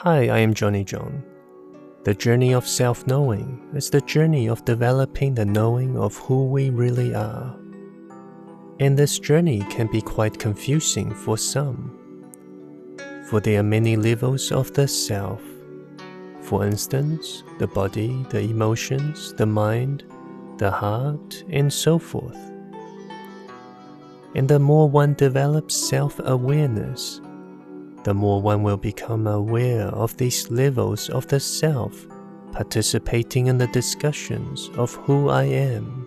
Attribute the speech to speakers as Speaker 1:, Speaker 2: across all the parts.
Speaker 1: Hi, I am Johnny John. The journey of self-knowing is the journey of developing the knowing of who we really are. And this journey can be quite confusing for some, for there are many levels of the self. For instance, the body, the emotions, the mind, the heart, and so forth. And the more one develops self-awareness, the more one will become aware of these levels of the self, participating in the discussions of who I am.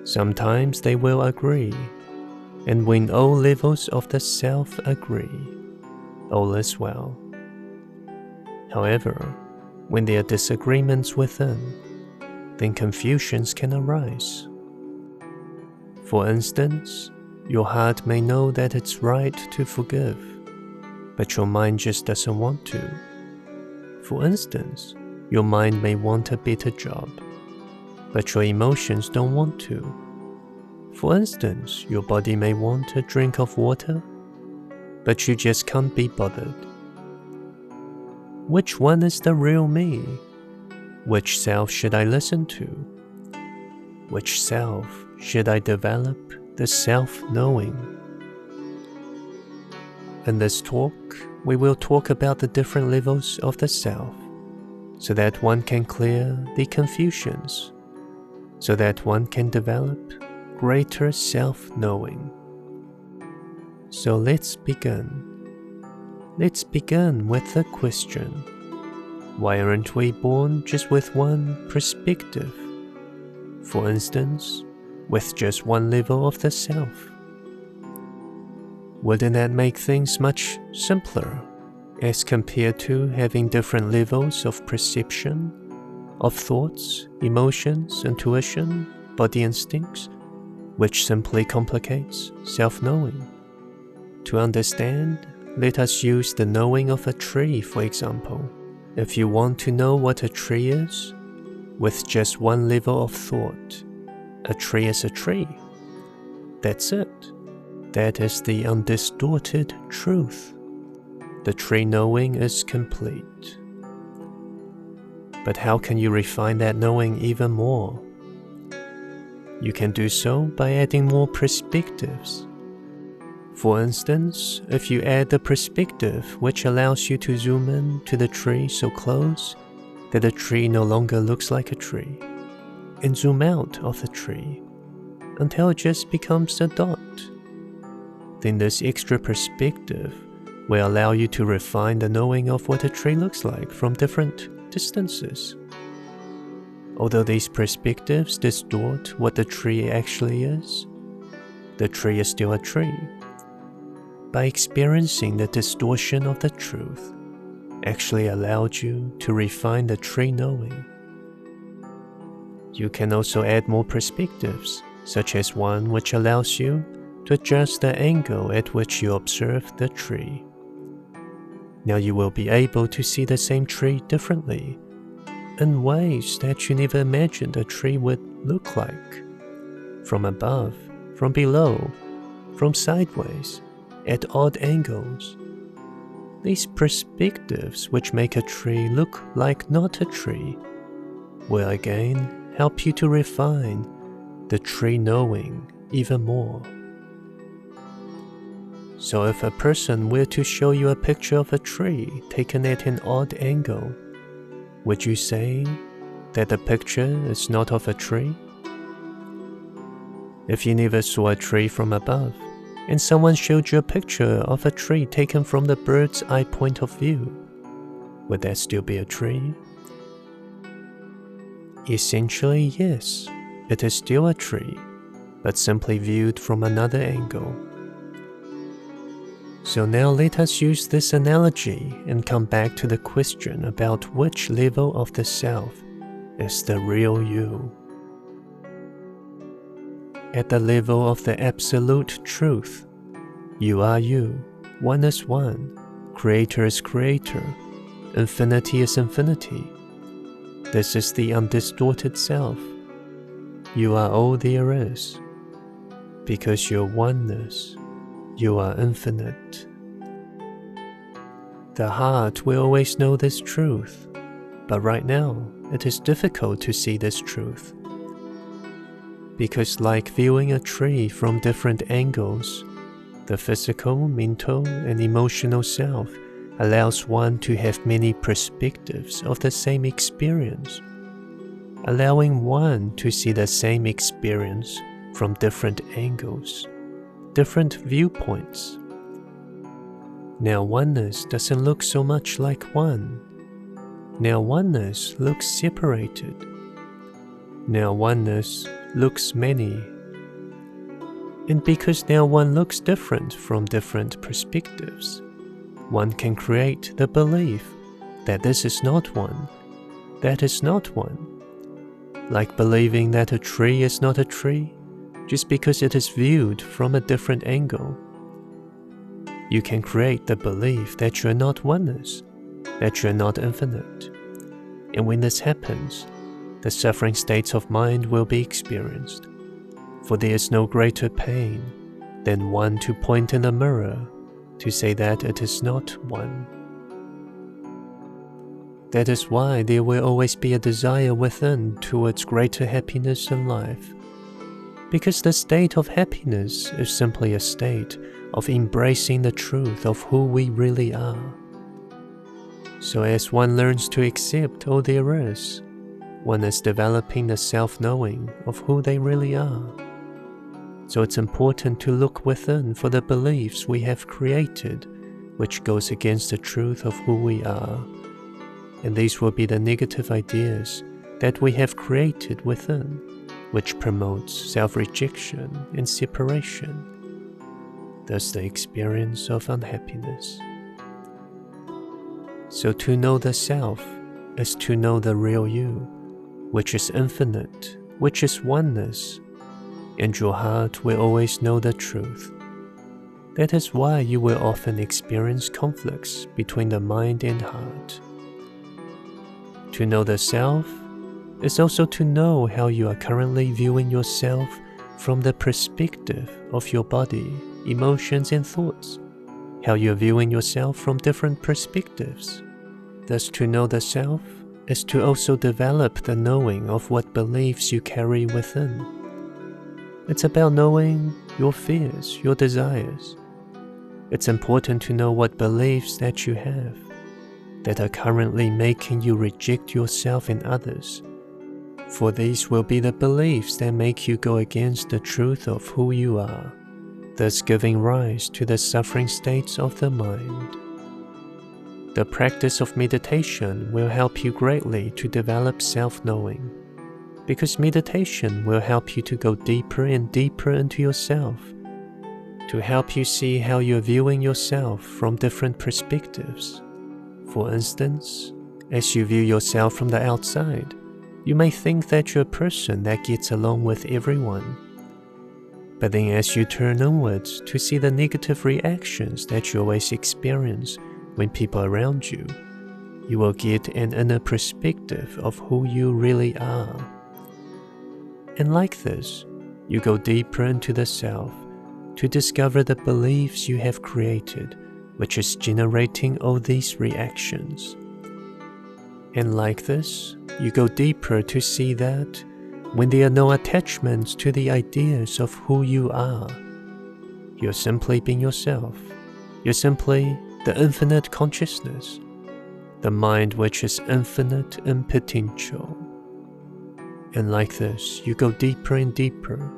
Speaker 1: Sometimes they will agree, and when all levels of the self agree, all is well. However, when there are disagreements within, then confusions can arise. For instance, your heart may know that it's right to forgive, but your mind just doesn't want to. For instance, your mind may want a better job, but your emotions don't want to. For instance, your body may want a drink of water, but you just can't be bothered. Which one is the real me? Which self should I listen to? Which self should I develop the self-knowing? In this talk, we will talk about the different levels of the self, so that one can clear the confusions, so that one can develop greater self-knowing. So let's begin. Let's begin with the question, why aren't we born just with one perspective? For instance, with just one level of the self. Wouldn't that make things much simpler as compared to having different levels of perception, of thoughts, emotions, intuition, body instincts, which simply complicates self-knowing? To understand, let us use the knowing of a tree, for example. If you want to know what a tree is, with just one level of thought, a tree is a tree. That's it. That is the undistorted truth. The tree knowing is complete. But how can you refine that knowing even more? You can do so by adding more perspectives. For instance, if you add the perspective which allows you to zoom in to the tree so close that the tree no longer looks like a tree, and zoom out of the tree until it just becomes a dot, then this extra perspective will allow you to refine the knowing of what a tree looks like from different distances. Although these perspectives distort what the tree actually is, the tree is still a tree. By experiencing the distortion of the truth, actually allowed you to refine the tree knowing. You can also add more perspectives, such as one which allows you to adjust the angle at which you observe the tree. Now you will be able to see the same tree differently, in ways that you never imagined a tree would look like. From above, from below, from sideways, at odd angles. These perspectives which make a tree look like not a tree will again help you to refine the tree knowing even more. So if a person were to show you a picture of a tree taken at an odd angle, would you say that the picture is not of a tree? If you never saw a tree from above, and someone showed you a picture of a tree taken from the bird's eye point of view, would that still be a tree? Essentially, yes, it is still a tree, but simply viewed from another angle. So now let us use this analogy and come back to the question about which level of the self is the real you. At the level of the absolute truth, you are you, one is one, creator is creator, infinity is infinity. This is the undistorted self. You are all there is. Because your oneness, you are infinite. The heart will always know this truth, but right now it is difficult to see this truth. Because like viewing a tree from different angles, the physical, mental, and emotional self allows one to have many perspectives of the same experience, allowing one to see the same experience from different angles, different viewpoints. Now oneness doesn't look so much like one. Now oneness looks separated. Now oneness looks many. And because now one looks different from different perspectives, one can create the belief that this is not one, that is not one. Like believing that a tree is not a tree just because it is viewed from a different angle. You can create the belief that you are not oneness, that you are not infinite. And when this happens, the suffering states of mind will be experienced. For there is no greater pain than one to point in a mirror to say that it is not one. That is why there will always be a desire within towards greater happiness in life. Because the state of happiness is simply a state of embracing the truth of who we really are. So as one learns to accept all there is, one is developing the self-knowing of who they really are. So it's important to look within for the beliefs we have created, which goes against the truth of who we are. And these will be the negative ideas that we have created within, which promotes self-rejection and separation, thus the experience of unhappiness. So to know the self is to know the real you, which is infinite, which is oneness, and your heart will always know the truth. That is why you will often experience conflicts between the mind and heart. To know the self is also to know how you are currently viewing yourself from the perspective of your body, emotions, and thoughts, how you are viewing yourself from different perspectives. Thus, to know the self is to also develop the knowing of what beliefs you carry within. It's about knowing your fears, your desires. It's important to know what beliefs that you have that are currently making you reject yourself and others. For these will be the beliefs that make you go against the truth of who you are, thus giving rise to the suffering states of the mind. The practice of meditation will help you greatly to develop self-knowing, because meditation will help you to go deeper and deeper into yourself, to help you see how you're viewing yourself from different perspectives. For instance, as you view yourself from the outside, you may think that you're a person that gets along with everyone. But then as you turn inwards to see the negative reactions that you always experience when people around you, you will get an inner perspective of who you really are. And like this, you go deeper into the self to discover the beliefs you have created, which is generating all these reactions. And like this, you go deeper to see that when there are no attachments to the ideas of who you are, you're simply being yourself. You're simply the infinite consciousness, the mind which is infinite in potential. And like this, you go deeper and deeper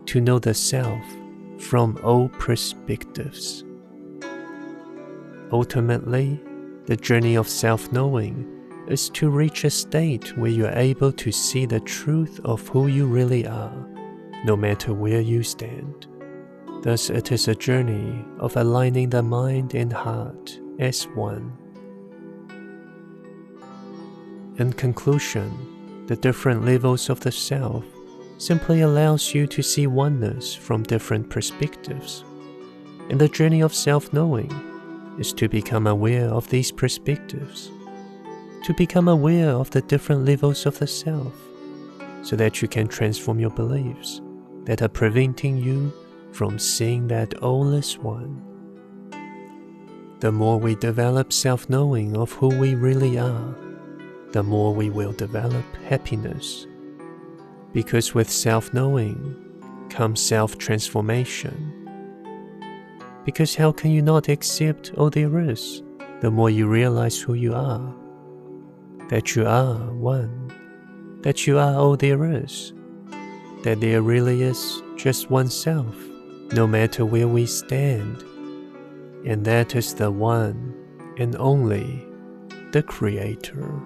Speaker 1: to know the self from all perspectives. Ultimately, the journey of self-knowing is to reach a state where you are able to see the truth of who you really are, no matter where you stand. Thus, it is a journey of aligning the mind and heart as one. In conclusion, the different levels of the self simply allows you to see oneness from different perspectives. And the journey of self-knowing is to become aware of these perspectives, to become aware of the different levels of the self, so that you can transform your beliefs that are preventing you from seeing that all is one. the more we develop self-knowing of who we really are, the more we will develop happiness. Because with self-knowing comes self-transformation. Because how can you not accept all there is, the more you realize who you are, that you are one, that you are all there is, that there really is just oneself, no matter where we stand, and that is the one and only, the Creator.